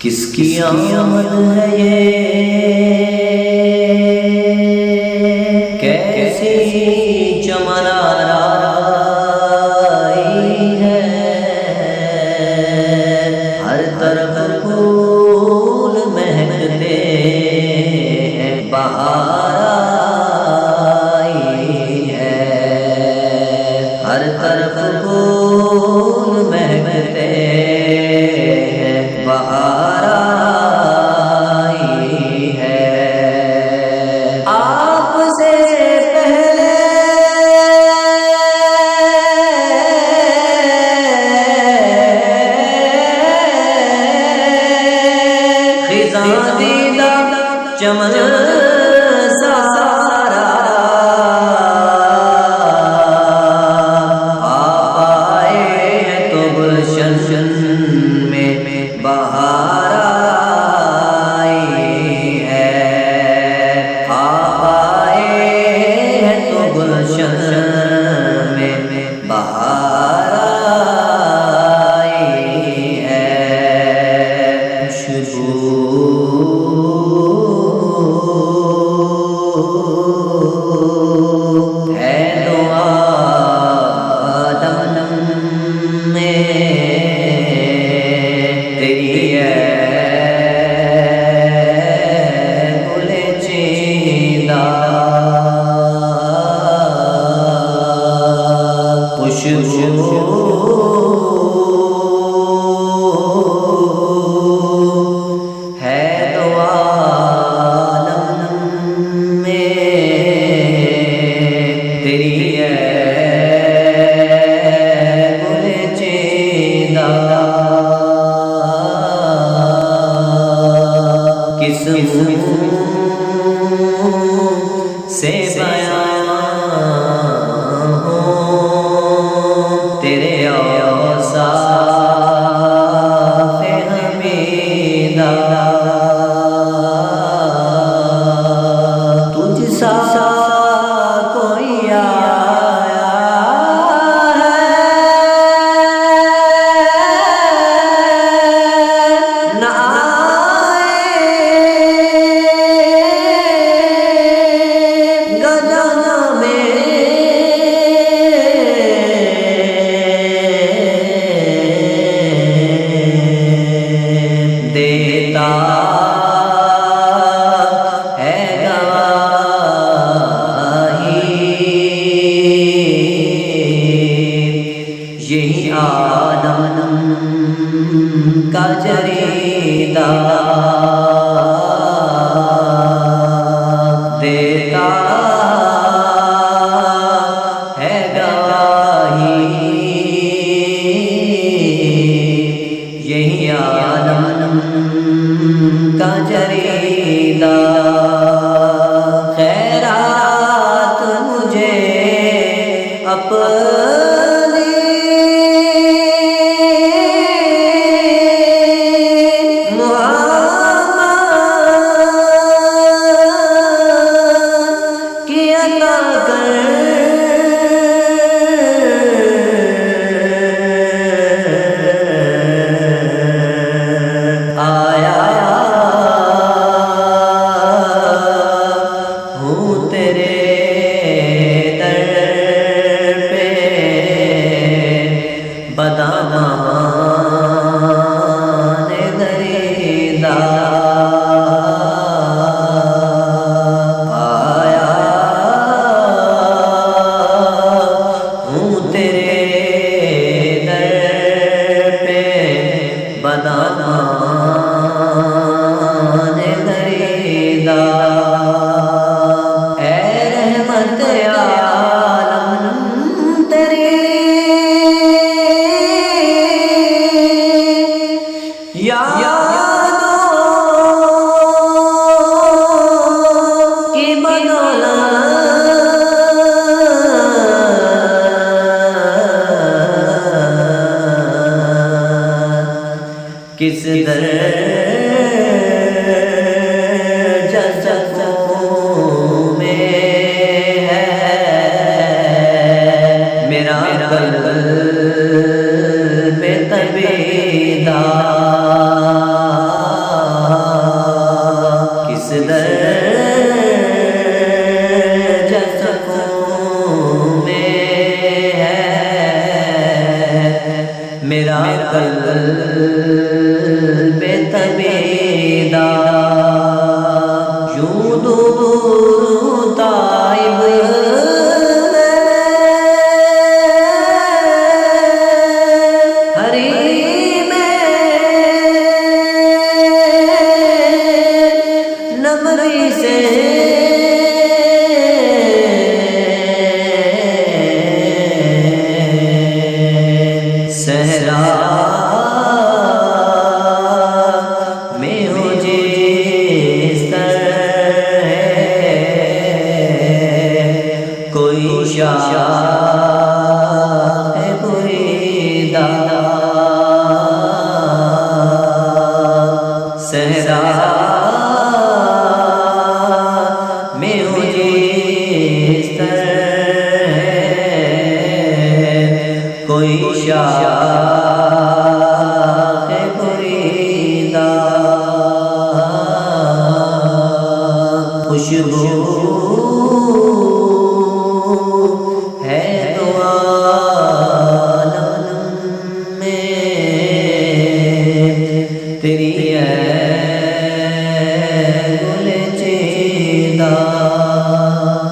کس کی آمد ہے یہ کیسی چمن آرائی ہے، ہر طرف پھول مہکتے ہیں، بہار آئی ہے، ہر طرف پھول مہکتے ہیں، بہار آئی ہے۔ آپ سے پہلے خزاں دیدہ چمن سارا آپ آئے ہیں تو گلشن میں بہار آئی ہے، آپ آئے ہیں تو گلشن میں بہار آئی ہے۔ خوشبو ہے دو عالم میں تیری ہے گل چیندہ، خوشبو ہے دو عالم میں تیری ہے گل چیندہ، کس منہ سے بیان ہو تیرے اوصاف حمیدہ، تجھ سا کوئی آیا ہے نہ آئے گا جہاں میں، دیتا ہے گواہی یہی عالم کا جریدہ، دیتا ہے گواہی یہی عالم کا جریدہ، خیرات مجھے اپنی محمد کی عطا کر، آیا ہوں تیرے در پہ بدامان دریدہ، آیا ہوں تیرے در پہ بدامان دریدہ، اے رحمت عالم تیری یادوں کی بدولت کس درجہ جگہوں میں ہے میرا قلب طبیعہ صحرا میں جس طرح کوئی شاخ بریدہ خوشبو ہے تو عالم میں تیری